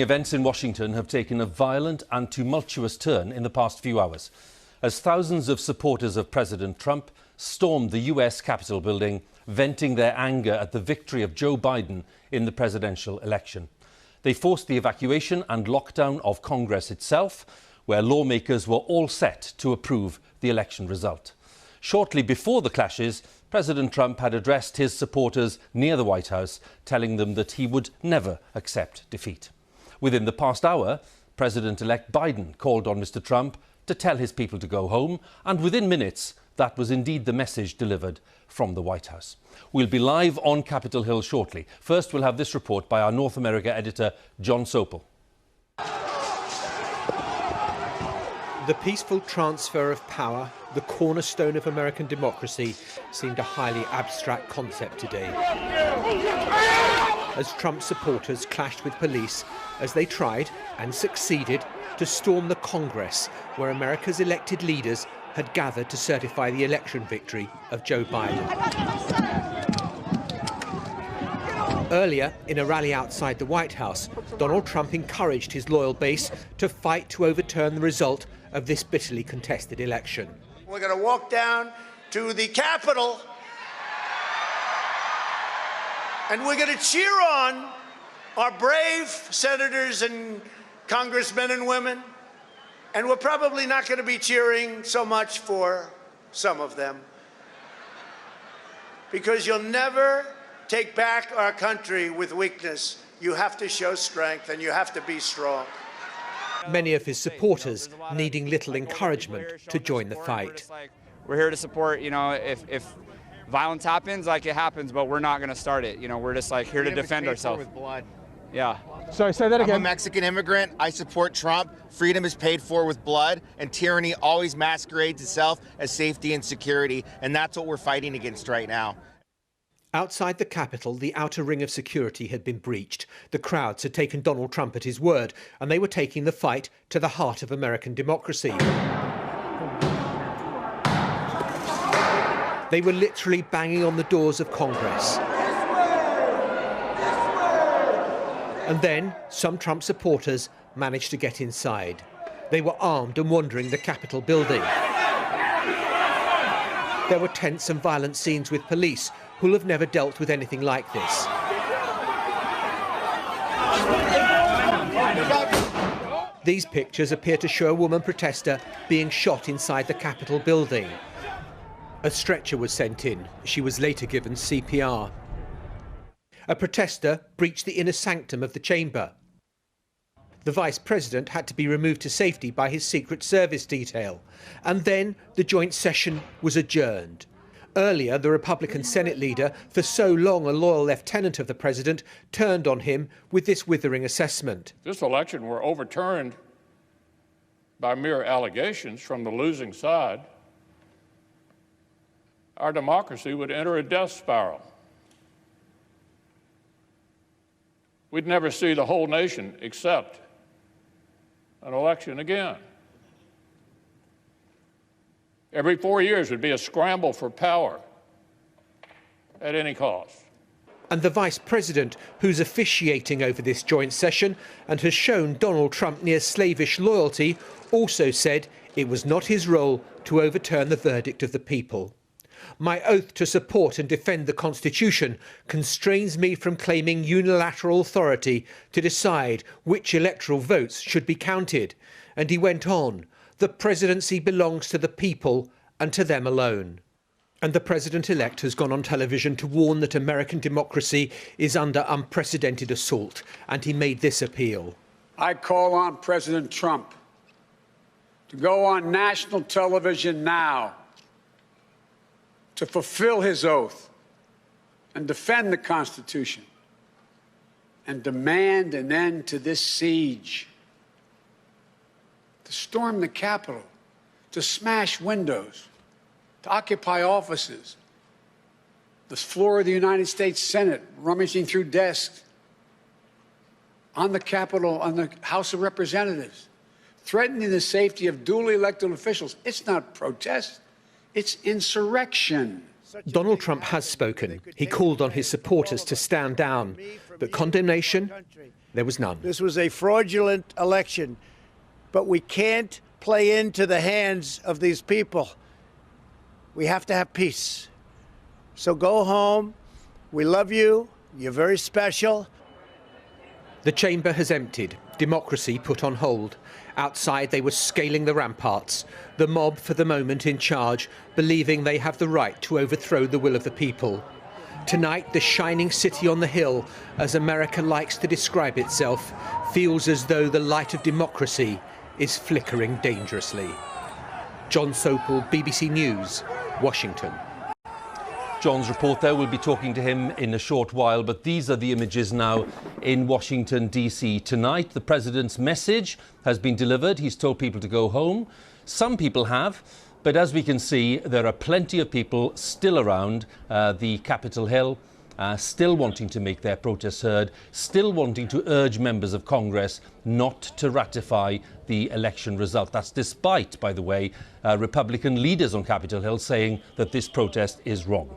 Events in Washington have taken a violent and tumultuous turn in the past few hours, as thousands of supporters of President Trump stormed the US Capitol building, venting their anger at the victory of Joe Biden in the presidential election. They forced the evacuation and lockdown of Congress itself, where lawmakers were all set to approve the election result. Shortly before the clashes, President Trump had addressed his supporters near the White House, telling them that he would never accept defeat. Within the past hour, President-elect Biden called on Mr. Trump to tell his people to go home, and within minutes, that was indeed the message delivered from the White House. We'll be live on Capitol Hill shortly. First, we'll have this report by our North America editor, John Sopel. The peaceful transfer of power, the cornerstone of American democracy, seemed a highly abstract concept today, as Trump supporters clashed with police as they tried, and succeeded, to storm the Congress, where America's elected leaders had gathered to certify the election victory of Joe Biden. Earlier, in a rally outside the White House, Donald Trump encouraged his loyal base to fight to overturn the result of this bitterly contested election. We're going to walk down to the Capitol and we're going to cheer on our brave senators and congressmen and women. And we're probably not going to be cheering so much for some of them, because you'll never take back our country with weakness. You have to show strength and you have to be strong. Many of his supporters needing little encouragement to join the fight. We're here to support, if violence happens, it happens, but we're not going to start it. We're just here to defend ourselves. With blood. Yeah. Sorry, say that again. I'm a Mexican immigrant. I support Trump. Freedom is paid for with blood, and tyranny always masquerades itself as safety and security, and that's what we're fighting against right now. Outside the Capitol, the outer ring of security had been breached. The crowds had taken Donald Trump at his word, and they were taking the fight to the heart of American democracy. They were literally banging on the doors of Congress. And then some Trump supporters managed to get inside. They were armed and wandering the Capitol building. There were tense and violent scenes with police who'll have never dealt with anything like this. These pictures appear to show a woman protester being shot inside the Capitol building. A stretcher was sent in. She was later given CPR. A protester breached the inner sanctum of the chamber. The Vice President had to be removed to safety by his Secret Service detail. And then the joint session was adjourned. Earlier, the Republican Senate leader, for so long a loyal lieutenant of the president, turned on him with this withering assessment. If this election were overturned by mere allegations from the losing side, our democracy would enter a death spiral. We'd never see the whole nation accept an election again. Every 4 years would be a scramble for power at any cost. And the Vice President, who's officiating over this joint session and has shown Donald Trump near slavish loyalty, also said it was not his role to overturn the verdict of the people. My oath to support and defend the Constitution constrains me from claiming unilateral authority to decide which electoral votes should be counted. And he went on, the presidency belongs to the people and to them alone. And the president-elect has gone on television to warn that American democracy is under unprecedented assault, and he made this appeal. I call on President Trump to go on national television now to fulfill his oath and defend the Constitution and demand an end to this siege, to storm the Capitol, to smash windows, to occupy offices, the floor of the United States Senate, rummaging through desks, on the Capitol, on the House of Representatives, threatening the safety of duly elected officials. It's not protest, it's insurrection. Donald Trump has spoken. He called on his supporters to stand down, but condemnation, there was none. This was a fraudulent election, but we can't play into the hands of these people. We have to have peace. So go home. We love you. You're very special. The chamber has emptied, democracy put on hold. Outside, they were scaling the ramparts, the mob for the moment in charge, believing they have the right to overthrow the will of the people. Tonight, the shining city on the hill, as America likes to describe itself, feels as though the light of democracy is flickering dangerously. John Sopel, BBC News, Washington. John's report there, we'll be talking to him in a short while, but these are the images now in Washington, D.C. tonight. The president's message has been delivered. He's told people to go home. Some people have, but as we can see, there are plenty of people still around the Capitol Hill, still wanting to make their protests heard, still wanting to urge members of Congress not to ratify the election result. That's despite, by the way, Republican leaders on Capitol Hill saying that this protest is wrong.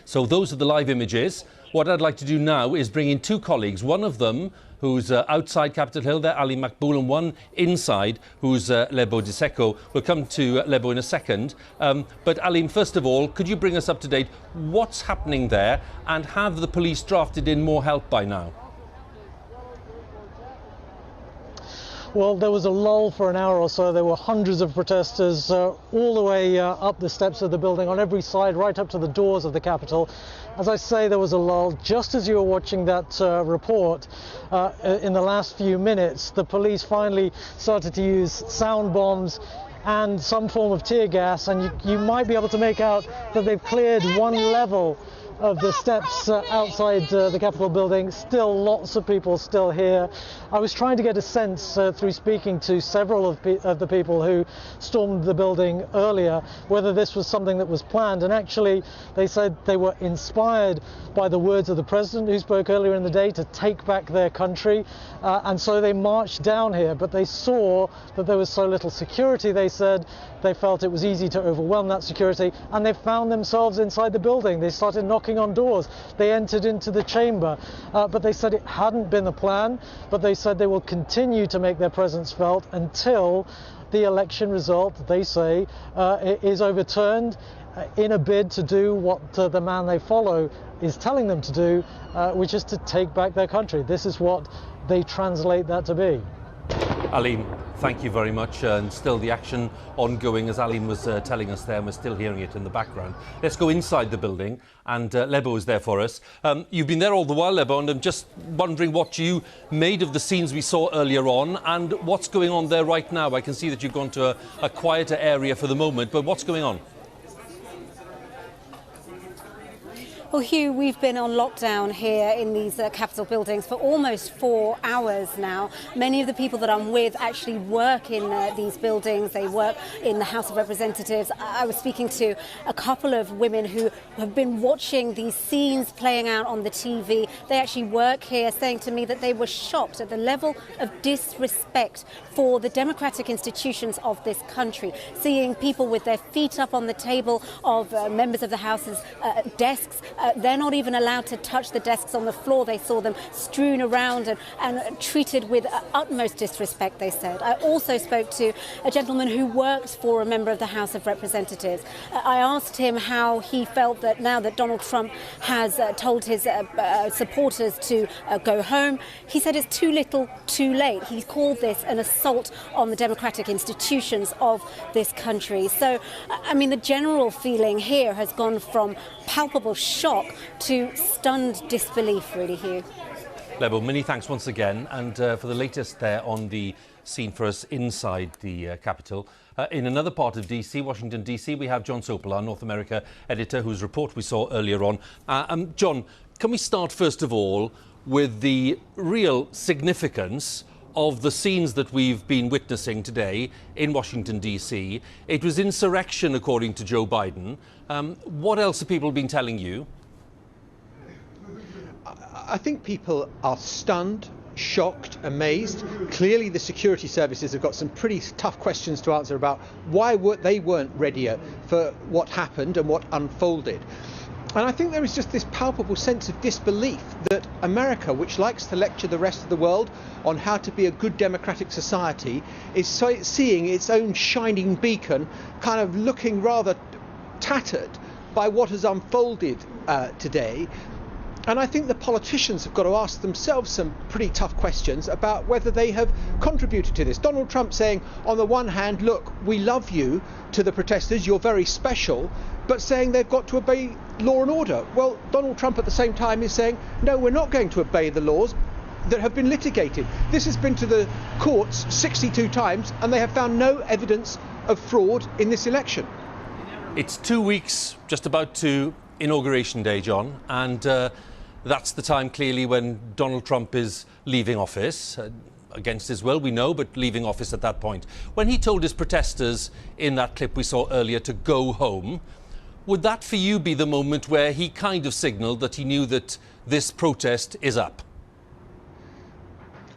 So those are the live images. What I'd like to do now is bring in two colleagues. One of them who's outside Capitol Hill there, Ali Makboul, and one inside who's Lebo Diseko. We'll come to Lebo in a second. But Alim, first of all, could you bring us up to date? What's happening there, and have the police drafted in more help by now? Well, there was a lull for an hour or so. There were hundreds of protesters all the way up the steps of the building on every side, right up to the doors of the Capitol. As I say, there was a lull. Just as you were watching that report, in the last few minutes, the police finally started to use sound bombs and some form of tear gas, and you might be able to make out that they've cleared one level of the steps outside the Capitol building. Still lots of people still here. I was trying to get a sense through speaking to several of the people who stormed the building earlier whether this was something that was planned, and actually they said they were inspired by the words of the president who spoke earlier in the day to take back their country, and so they marched down here, but they saw that there was so little security. They said they felt it was easy to overwhelm that security, and they found themselves inside the building. They started knocking on doors. They entered into the chamber, but they said it hadn't been the plan, but they said they will continue to make their presence felt until the election result, they say, is overturned, in a bid to do what the man they follow is telling them to do, which is to take back their country. This is what they translate that to be. Alim, thank you very much. And still the action ongoing, as Alim was telling us there, and we're still hearing it in the background. Let's go inside the building, and Lebo is there for us. You've been there all the while, Lebo, and I'm just wondering what you made of the scenes we saw earlier on, and what's going on there right now. I can see that you've gone to a quieter area for the moment, but what's going on? Well, Hugh, we've been on lockdown here in these Capitol buildings for almost 4 hours now. Many of the people that I'm with actually work in these buildings. They work in the House of Representatives. I was speaking to a couple of women who have been watching these scenes playing out on the TV. They actually work here, saying to me that they were shocked at the level of disrespect for the democratic institutions of this country. Seeing people with their feet up on the table of members of the House's desks. They're not even allowed to touch the desks on the floor. They saw them strewn around and treated with utmost disrespect, they said. I also spoke to a gentleman who works for a member of the House of Representatives. I asked him how he felt that now that Donald Trump has told his supporters to go home, he said it's too little, too late. He called this an assault on the democratic institutions of this country. So, I mean, the general feeling here has gone from palpable shock to stunned disbelief, really, Hugh. Lebo, many thanks once again, and for the latest there on the scene for us inside the Capitol. In another part of DC, Washington DC, we have John Sopel, our North America editor, whose report we saw earlier on. John, can we start first of all with the real significance of the scenes that we've been witnessing today in Washington, D.C. It was insurrection, according to Joe Biden. What else have people been telling you? I think people are stunned, shocked, amazed. Clearly the security services have got some pretty tough questions to answer about why they weren't readier for what happened and what unfolded. And I think there is just this palpable sense of disbelief that America, which likes to lecture the rest of the world on how to be a good democratic society, is seeing its own shining beacon kind of looking rather tattered by what has unfolded today. And I think the politicians have got to ask themselves some pretty tough questions about whether they have contributed to this. Donald Trump saying, on the one hand, look, we love you, to the protesters, you're very special, but saying they've got to obey law and order. Well, Donald Trump at the same time is saying, no, we're not going to obey the laws that have been litigated. This has been to the courts 62 times and they have found no evidence of fraud in this election. It's 2 weeks just about to Inauguration Day, John, and that's the time clearly when Donald Trump is leaving office, against his will, we know, but leaving office at that point. When he told his protesters in that clip we saw earlier to go home, would that for you be the moment where he kind of signalled that he knew that this protest is up?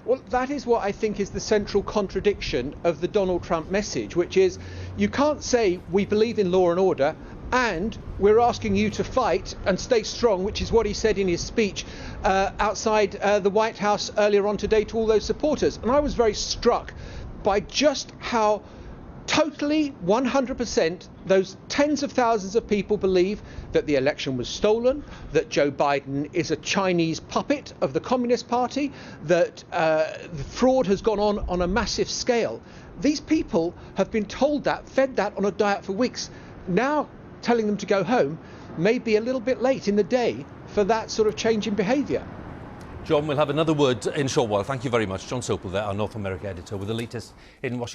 Well, that is what I think is the central contradiction of the Donald Trump message, which is you can't say we believe in law and order and we're asking you to fight and stay strong, which is what he said in his speech outside the White House earlier on today to all those supporters. And I was very struck by just how totally 100% those tens of thousands of people believe that the election was stolen, that Joe Biden is a Chinese puppet of the Communist Party, that the fraud has gone on a massive scale. These people have been told that, fed that on a diet for weeks. Now telling them to go home may be a little bit late in the day for that sort of change in behaviour. John, we'll have another word in a short while. Thank you very much. John Sopel there, our North America editor, with the latest in Washington.